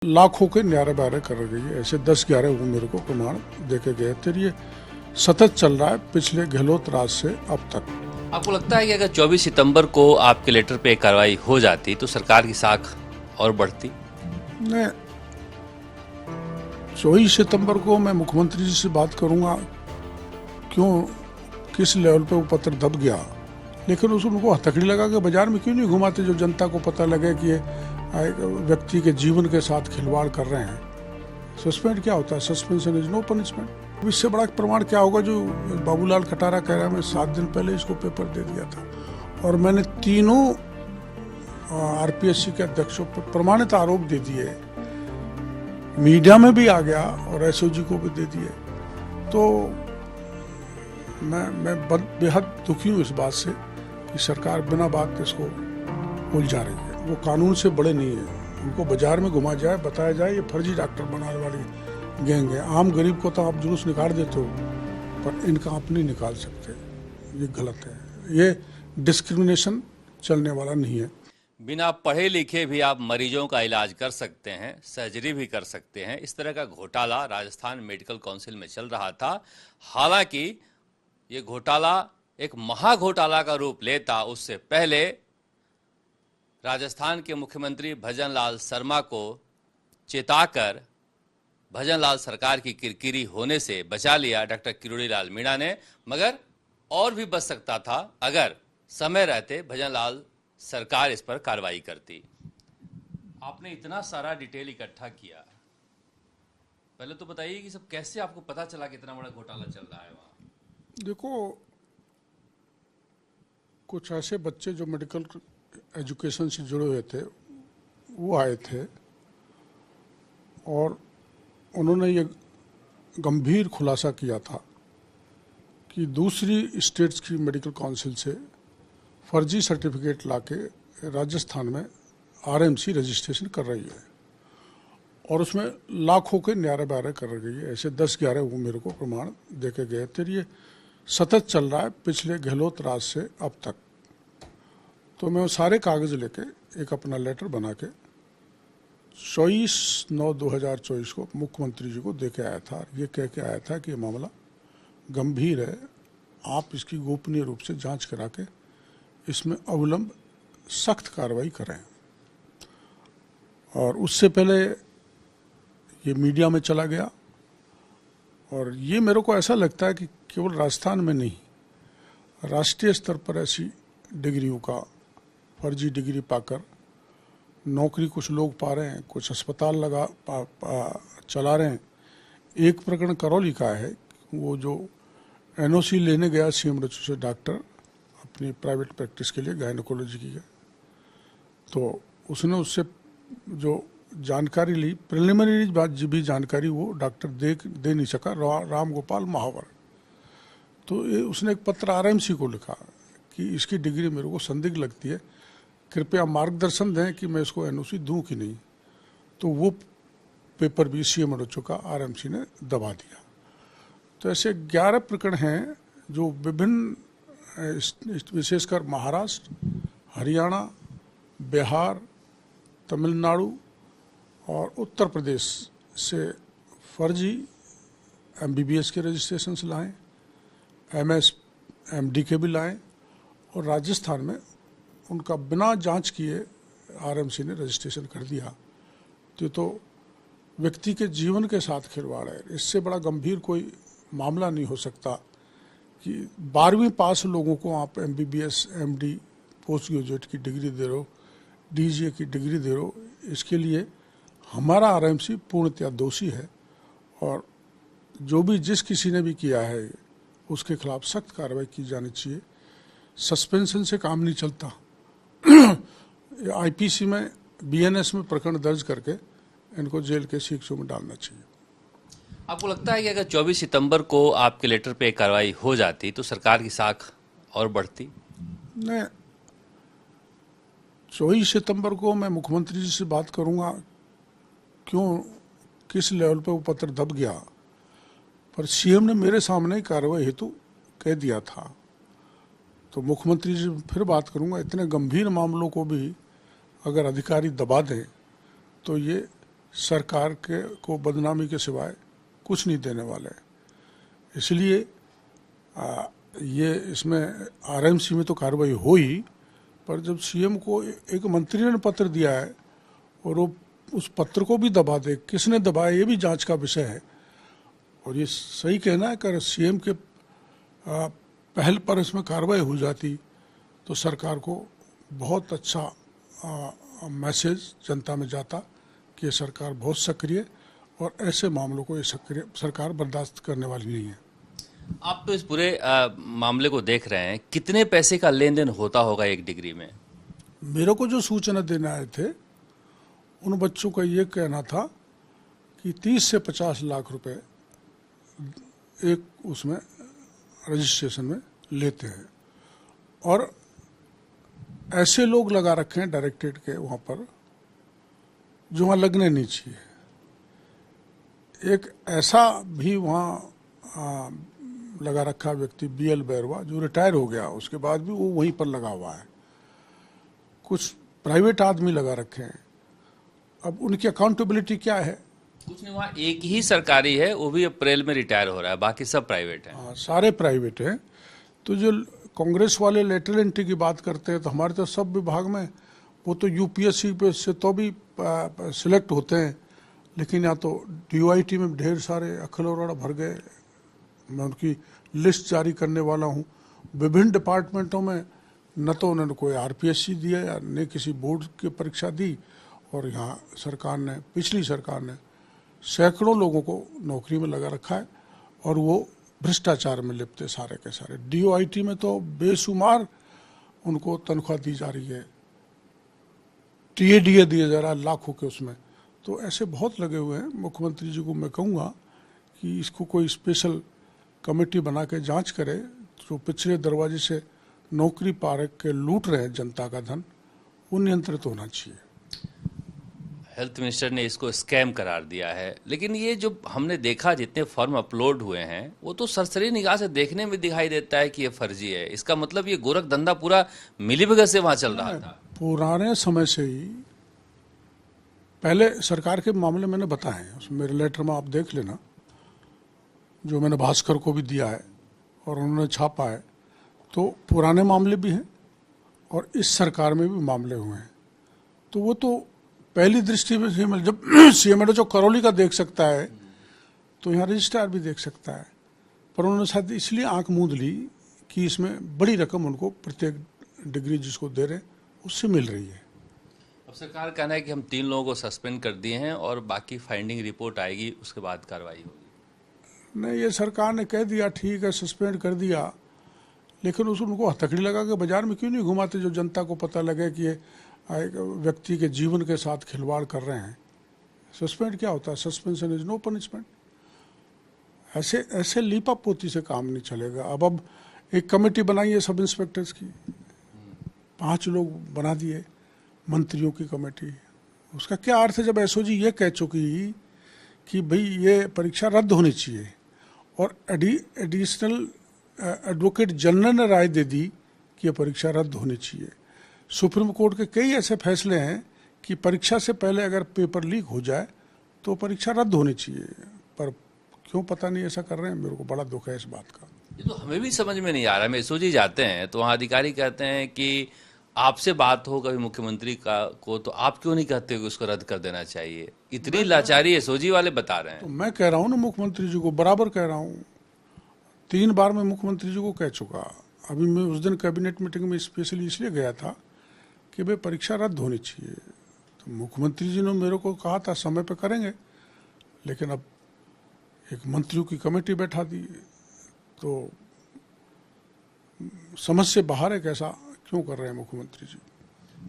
लाखों के न्यारे बारे कर रही है। ऐसे 10-11 वो मेरे को प्रमाण देके गए थे। ये सतत चल रहा है पिछले गहलोत राज से अब तक। आपको लगता है कि अगर 24 सितंबर को आपके लेटर पे कार्रवाई हो जाती तो सरकार की साख और बढ़ती? मैं 24 सितंबर को मैं मुख्यमंत्री जी से बात करूंगा क्यों किस लेवल पे वो पत्र दब गया, लेकिन उनको हथकड़ी लगा के बाजार में क्यों नहीं घुमाते जो जनता को पता लगे कि ये व्यक्ति के जीवन के साथ खिलवाड़ कर रहे हैं। सस्पेंड क्या होता है? Suspension is no punishment. इससे बड़ा प्रमाण क्या होगा जो बाबूलाल खटारा कह रहा है मैं 7 दिन पहले इसको पेपर दे दिया था और मैंने तीनों आरपीएससी के अध्यक्षों पर प्रमाणित आरोप दे दिए, मीडिया में भी आ गया और एसओजी को भी दे दिए। तो मैं बेहद दुखी हूँ इस बात से कि सरकार बिना बात इसको उलझा रही है। वो कानून से बड़े नहीं है, उनको बाजार में घुमा जाए, बताया जाए ये फर्जी डॉक्टर बनाने वाली गैंग है। आम गरीब को तो आप जुलूस निकाल देते हो पर इनका आप नहीं निकाल सकते, ये गलत है। ये डिस्क्रिमिनेशन चलने वाला नहीं है। बिना पढ़े लिखे भी आप मरीजों का इलाज कर सकते हैं, सर्जरी भी कर सकते हैं। इस तरह का घोटाला राजस्थान मेडिकल काउंसिल में चल रहा था। हालांकि ये घोटाला एक महाघोटाला का रूप लेता उससे पहले राजस्थान के मुख्यमंत्री भजनलाल शर्मा को चेताकर भजनलाल सरकार की किरकिरी होने से बचा लिया डॉक्टर किरोड़ीलाल मीणा ने। मगर और भी बच सकता था अगर समय रहते भजनलाल सरकार इस पर कार्रवाई करती। आपने इतना सारा डिटेल इकट्ठा किया, पहले तो बताइए कि सब कैसे आपको पता चला कि इतना बड़ा घोटाला चल रहा है वहां? देखो, कुछ ऐसे बच्चे जो मेडिकल एजुकेशन से जुड़े हुए थे वो आए थे और उन्होंने ये गंभीर खुलासा किया था कि दूसरी स्टेट्स की मेडिकल काउंसिल से फर्जी सर्टिफिकेट लाके राजस्थान में आरएमसी रजिस्ट्रेशन कर रही है और उसमें लाखों के न्यारे बारे कर रही है। ऐसे 10-11 वो मेरे को प्रमाण देके गए थे। ये सतत चल रहा है पिछले गहलोत राज से अब तक। तो मैं वो सारे कागज लेके एक अपना लेटर बना के 24/9/2024 को मुख्यमंत्री जी को देके आया था। ये कह के आया था कि ये मामला गंभीर है, आप इसकी गोपनीय रूप से जांच करा के इसमें अविलंब सख्त कार्रवाई करें। और उससे पहले ये मीडिया में चला गया और ये मेरे को ऐसा लगता है कि केवल राजस्थान में नहीं, राष्ट्रीय स्तर पर ऐसी डिग्रियों का फर्जी डिग्री पाकर नौकरी कुछ लोग पा रहे हैं, कुछ अस्पताल चला रहे हैं। एक प्रकरण करौली का है, वो जो एनओसी लेने गया सीएमएचओ से डॉक्टर अपनी प्राइवेट प्रैक्टिस के लिए गायनेकोलॉजी की है, तो उसने उससे जो जानकारी ली, प्रिलिमिनरी भी जानकारी वो डॉक्टर दे नहीं सका, राम गोपाल महावर। तो ये उसने एक पत्र आरएमसी को लिखा कि इसकी डिग्री मेरे को संदिग्ध लगती है, कृपया मार्गदर्शन दें कि मैं इसको एनओसी दूं कि नहीं। तो वो पेपर भी सीएमएचओ का आरएमसी ने दबा दिया। तो ऐसे 11 प्रकरण हैं जो विभिन्न विशेषकर महाराष्ट्र, हरियाणा, बिहार, तमिलनाडु और उत्तर प्रदेश से फर्जी एमबीबीएस के रजिस्ट्रेशन लाएं, एमएस एमडी के भी लाएं और राजस्थान में उनका बिना जांच किए आरएमसी ने रजिस्ट्रेशन कर दिया। तो व्यक्ति के जीवन के साथ खिलवाड़ है। इससे बड़ा गंभीर कोई मामला नहीं हो सकता कि 12वीं पास लोगों को आप एमबीबीएस, एमडी, पोस्ट ग्रेजुएट की डिग्री दे रहे हो, डीजीए की डिग्री दे रहे हो। इसके लिए हमारा आरएमसी पूर्णतया दोषी है और जो भी जिस किसी ने भी किया है उसके खिलाफ सख्त कार्रवाई की जानी चाहिए। सस्पेंशन से काम नहीं चलता। आईपीसी में, बीएनएस में प्रकरण दर्ज करके इनको जेल के शिक्षों में डालना चाहिए। आपको लगता है कि अगर 24 सितंबर को आपके लेटर पे कार्रवाई हो जाती तो सरकार की साख और बढ़ती? नहीं, 24 सितंबर को मैं मुख्यमंत्री जी से बात करूंगा क्यों किस लेवल पे वो पत्र दब गया, पर सीएम ने मेरे सामने ही कार्रवाई हेतु कह दिया था। तो मुख्यमंत्री जी फिर बात करूंगा। इतने गंभीर मामलों को भी अगर अधिकारी दबा दें तो ये सरकार के को बदनामी के सिवाय कुछ नहीं देने वाले। इसलिए ये इसमें आरएमसी में तो कार्रवाई हुई, पर जब सीएम को एक मंत्री ने पत्र दिया है और वो उस पत्र को भी दबा दे, किसने दबाया ये भी जांच का विषय है। और ये सही कहना है कि अगर सीएम के पहल पर इसमें कार्रवाई हो जाती तो सरकार को बहुत अच्छा मैसेज जनता में जाता कि ये सरकार बहुत सक्रिय, और ऐसे मामलों को ये सक्रिय सरकार बर्दाश्त करने वाली नहीं है। आप तो इस पूरे मामले को देख रहे हैं, कितने पैसे का लेन देन होता होगा एक डिग्री में? मेरे को जो सूचना देने आए थे उन बच्चों का ये कहना था कि 30 से 50 लाख रुपए एक उसमें रजिस्ट्रेशन में लेते हैं, और ऐसे लोग लगा रखे हैं डायरेक्टरेट के वहाँ पर जो वहाँ लगने नहीं चाहिए। एक ऐसा भी वहाँ लगा रखा व्यक्ति BL बैरवा जो रिटायर हो गया, उसके बाद भी वो वहीं पर लगा हुआ है। कुछ प्राइवेट आदमी लगा रखे हैं। अब उनकी अकाउंटेबिलिटी क्या है? कुछ नहीं, वहाँ एक ही सरकारी है, वो भी अप्रैल में रिटायर हो रहा है, बाकी सब प्राइवेट है। हाँ, सारे प्राइवेट हैं। तो जो कांग्रेस वाले लेटरल एंट्री की बात करते हैं, तो हमारे तो सब विभाग में वो तो यूपीएससी पे से तो भी सिलेक्ट होते हैं, लेकिन या तो DOIT में ढेर सारे अखिल अरोड़ा भर गए। मैं उनकी लिस्ट जारी करने वाला हूँ। विभिन्न डिपार्टमेंटों में न तो उन्होंने कोई RPSC दिया या न किसी बोर्ड की परीक्षा दी, और यहाँ सरकार ने, पिछली सरकार ने सैकड़ों लोगों को नौकरी में लगा रखा है, और वो भ्रष्टाचार में लिप्त है सारे के सारे। DOIT में तो बेशुमार उनको तनख्वाह दी जा रही है, TADA दिया जा रहा है लाखों के उसमें। तो ऐसे बहुत लगे हुए हैं। मुख्यमंत्री जी को मैं कहूँगा कि इसको कोई स्पेशल कमेटी बना के जांच करे, जो पिछले दरवाजे से नौकरी पा के लूट रहे हैं जनता का धन, वो नियंत्रित होना चाहिए। हेल्थ मिनिस्टर ने इसको स्कैम करार दिया है, लेकिन ये जो हमने देखा जितने फॉर्म अपलोड हुए हैं वो तो सरसरी निगाह से देखने में दिखाई देता है कि ये फर्जी है। इसका मतलब ये गोरख धंधा पूरा मिलीभगत से वहां चल रहा था। पुराने समय से ही, पहले सरकार के मामले मैंने बताए हैं, उसमें मेरे लेटर में आप देख लेना, जो मैंने भास्कर को भी दिया है और उन्होंने छापा है। तो पुराने मामले भी हैं और इस सरकार में भी मामले हुए हैं। तो वो तो पहली दृष्टि में जब CMO जो करौली का देख सकता है, तो यहाँ रजिस्ट्रार भी देख सकता है। पर उन्होंने शायद इसलिए आंख मूंद ली कि इसमें बड़ी रकम उनको प्रत्येक डिग्री जिसको दे रहे उससे मिल रही है। अब सरकार कहना है कि हम 3 लोगों को सस्पेंड कर दिए हैं और बाकी फाइंडिंग रिपोर्ट आएगी, उसके बाद कार्रवाई होगी। नहीं, ये सरकार ने कह दिया ठीक है सस्पेंड कर दिया, लेकिन उनको हथकड़ी लगा के बाजार में क्यों नहीं घुमाते, जो जनता को पता लगे कि ये एक व्यक्ति के जीवन के साथ खिलवाड़ कर रहे हैं। सस्पेंड क्या होता है? Suspension is no punishment. ऐसे लीपा पोती से काम नहीं चलेगा। अब एक कमेटी बनाई है सब इंस्पेक्टर्स की, 5 लोग बना दिए, मंत्रियों की कमेटी। उसका क्या अर्थ है जब SOG ये कह चुकी कि भाई ये परीक्षा रद्द होनी चाहिए, और एडिशनल एडवोकेट जनरल ने राय दे दी कि ये परीक्षा रद्द होनी चाहिए। सुप्रीम कोर्ट के कई ऐसे फैसले हैं कि परीक्षा से पहले अगर पेपर लीक हो जाए तो परीक्षा रद्द होनी चाहिए, पर क्यों पता नहीं ऐसा कर रहे हैं। मेरे को बड़ा दुख है इस बात का। ये तो हमें भी समझ में नहीं आ रहा। हम SOG जाते हैं तो वहाँ अधिकारी कहते हैं कि आपसे बात हो कभी मुख्यमंत्री को, तो आप क्यों नहीं कहते कि उसको रद्द कर देना चाहिए? इतनी लाचारी SOG वाले बता रहे हैं। तो मैं कह रहा हूँ ना, मुख्यमंत्री जी को बराबर कह रहा हूँ, 3 बार मैं मुख्यमंत्री जी को कह चुका। अभी मैं उस दिन कैबिनेट मीटिंग में स्पेशली इसलिए गया था कि भाई परीक्षा रद्द होनी चाहिए। तो मुख्यमंत्री जी ने मेरे को कहा था समय पे करेंगे, लेकिन अब एक मंत्रियों की कमेटी बैठा दी, तो समझ से बाहर है। कैसा क्यों कर रहे हैं मुख्यमंत्री जी?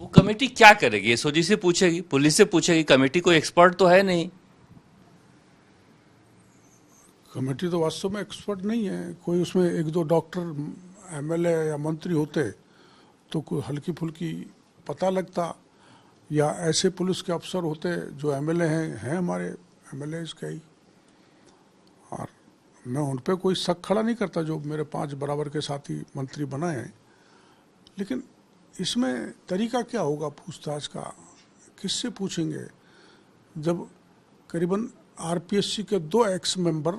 वो कमेटी क्या करेगी? SOG से पूछेगी, पुलिस से पूछेगी? कमेटी कोई एक्सपर्ट तो है नहीं। कमेटी तो वास्तव में एक्सपर्ट नहीं है कोई। उसमें 1-2 डॉक्टर MLA या मंत्री होते तो कोई हल्की फुल्की पता लगता, या ऐसे पुलिस के अफसर होते जो MLA हैं हमारे MLAs कई। और मैं उन पे कोई शक खड़ा नहीं करता जो मेरे 5 बराबर के साथी मंत्री बनाए हैं, लेकिन इसमें तरीका क्या होगा पूछताछ का? किससे पूछेंगे? जब करीबन आरपीएससी के 2 एक्स मेंबर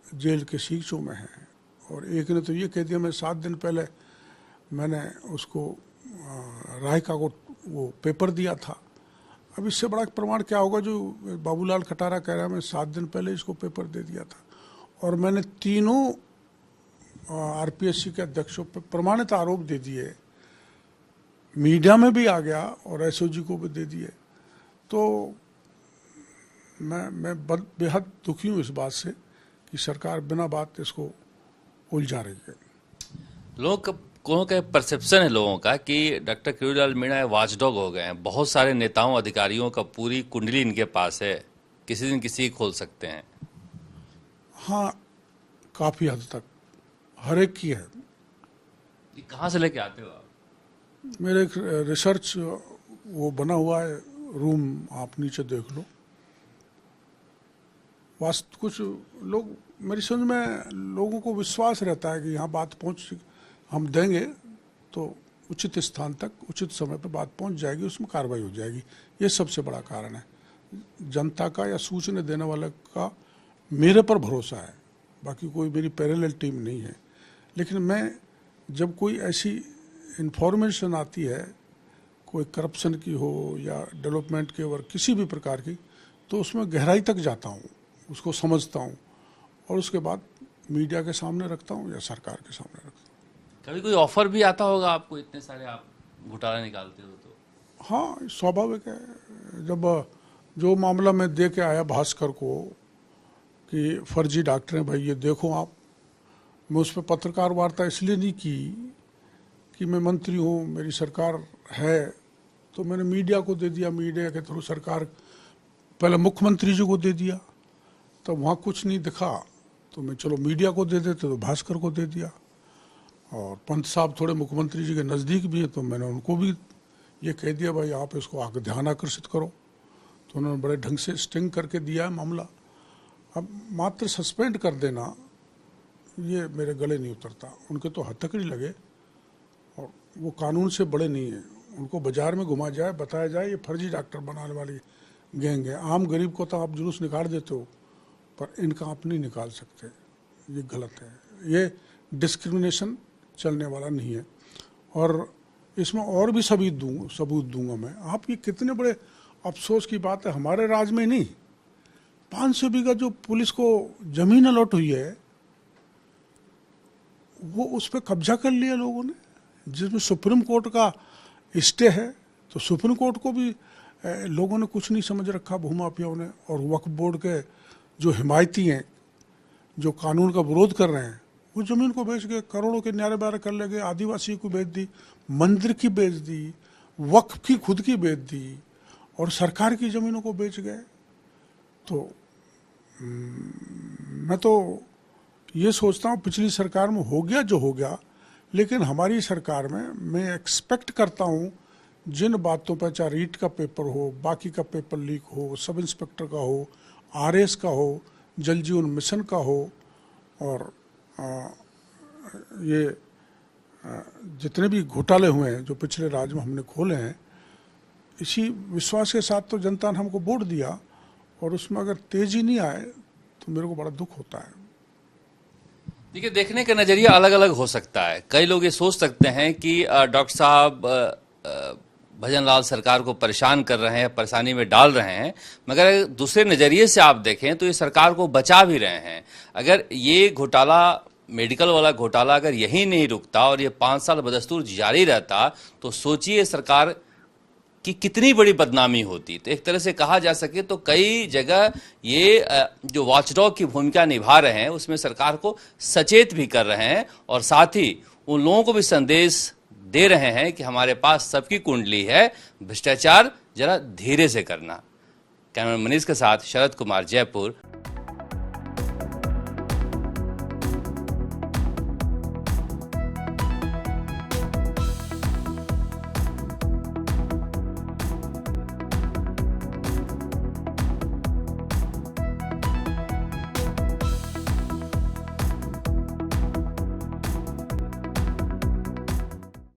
जेल के शीशों में हैं, और एक ने तो ये कह दिया मैं 7 दिन पहले मैंने उसको रायका को वो पेपर दिया था। अब इससे बड़ा प्रमाण क्या होगा जो बाबूलाल खटारा कह रहा है मैं 7 दिन पहले इसको पेपर दे दिया था, और मैंने तीनों आरपीएससी के अध्यक्षों पर प्रमाणित आरोप दे दिए, मीडिया में भी आ गया और एसओजी को भी दे दिए। तो मैं बेहद दुखी हूँ इस बात से कि सरकार बिना बात इसको उलझा रही है। लोगों का परसेप्शन है लोगों का कि डॉक्टर किरोड़ीलाल मीणा वॉचडॉग हो गए हैं, बहुत सारे नेताओं अधिकारियों का पूरी कुंडली इनके पास है, किसी दिन किसी खोल सकते हैं। हाँ, काफी हद तक हर एक की है। कहाँ से लेके आते हो आप? मेरे एक रिसर्च वो बना हुआ है रूम, आप नीचे देख लो। वास्तव कुछ लोग मेरी समझ में लोगों को विश्वास रहता है कि यहाँ बात पहुँच हम देंगे तो उचित स्थान तक उचित समय पर बात पहुँच जाएगी, उसमें कार्रवाई हो जाएगी। ये सबसे बड़ा कारण है। जनता का या सूचना देने वाले का मेरे पर भरोसा है, बाकी कोई मेरी पैरेलल टीम नहीं है। लेकिन मैं जब कोई ऐसी इंफॉर्मेशन आती है, कोई करप्शन की हो या डेवलपमेंट की और किसी भी प्रकार की, तो उसमें गहराई तक जाता हूँ, उसको समझता हूँ और उसके बाद मीडिया के सामने रखता हूँ या सरकार के सामने रखता हूँ। कभी कोई ऑफर भी आता होगा आपको, इतने सारे आप घोटाला निकालते हो तो? हाँ, स्वाभाविक है। जब जो मामला मैं दे के आया भास्कर को कि फर्जी डॉक्टर हैं भाई ये देखो आप, मैं उस पर पत्रकार वार्ता इसलिए नहीं की कि मैं मंत्री हूँ, मेरी सरकार है, तो मैंने मीडिया को दे दिया। मीडिया के थ्रू सरकार पहले मुख्यमंत्री जी को दे दिया, तब वहाँ कुछ नहीं दिखा तो मैं चलो मीडिया को दे देते, तो भास्कर को दे दिया। और पंत साहब थोड़े मुख्यमंत्री जी के नज़दीक भी हैं, तो मैंने उनको भी ये कह दिया भाई आप इसको आगे ध्यान आकर्षित करो, तो उन्होंने बड़े ढंग से स्टिंग करके दिया है मामला। अब मात्र सस्पेंड कर देना ये मेरे गले नहीं उतरता। उनके तो हथकड़ी लगे और वो कानून से बड़े नहीं हैं, उनको बाजार में घुमा जाए, बताया जाए ये फर्जी डॉक्टर बनाने वाली गैंग है। आम गरीब को तो आप जुलूस निकाल देते हो, पर इनका आप नहीं निकाल सकते, ये गलत है। ये डिस्क्रिमिनेशन चलने वाला नहीं है। और इसमें और भी सबूत दूंगा मैं। आप ये कितने बड़े अफसोस की बात है, हमारे राज्य में नहीं 500 बीघा जो पुलिस को जमीन अलॉट हुई है वो उस पर कब्जा कर लिया लोगों ने, जिसमें सुप्रीम कोर्ट का स्टे है। तो सुप्रीम कोर्ट को भी लोगों ने कुछ नहीं समझ रखा, भूमाफियाओं ने। और वक्फ बोर्ड के जो हिमायती हैं, जो कानून का विरोध कर रहे हैं, वो जमीन को बेच गए, करोड़ों के न्यारे ब्यारे कर ले गए, आदिवासी को बेच दी, मंदिर की बेच दी, वक्फ की खुद की बेच दी, और सरकार की जमीनों को बेच गए। तो मैं तो ये सोचता हूँ पिछली सरकार में हो गया जो हो गया, लेकिन हमारी सरकार में मैं एक्सपेक्ट करता हूँ जिन बातों पर, चाहे रीट का पेपर हो, बाकी का पेपर लीक हो, सब इंस्पेक्टर का हो, आरएस का हो, जल जीवन मिशन का हो, और ये जितने भी घोटाले हुए हैं जो पिछले राज्य में हमने खोले हैं, इसी विश्वास के साथ तो जनता ने हमको वोट दिया, और उसमें अगर तेजी नहीं आए तो मेरे को बड़ा दुख होता है। देखिए, देखने का नजरिया अलग अलग हो सकता है। कई लोग ये सोच सकते हैं कि डॉक्टर साहब भजनलाल सरकार को परेशान कर रहे हैं, परेशानी में डाल रहे हैं, मगर दूसरे नजरिए से आप देखें तो ये सरकार को बचा भी रहे हैं। अगर ये घोटाला, मेडिकल वाला घोटाला अगर यही नहीं रुकता और ये 5 साल बदस्तूर जारी रहता, तो सोचिए सरकार की कितनी बड़ी बदनामी होती। तो एक तरह से कहा जा सके तो कई जगह ये जो वॉचडॉग की भूमिका निभा रहे हैं उसमें सरकार को सचेत भी कर रहे हैं, और साथ ही उन लोगों को भी संदेश दे रहे हैं कि हमारे पास सबकी कुंडली है, भ्रष्टाचार जरा धीरे से करना। कैमरा मनीष के साथ शरद कुमार, जयपुर।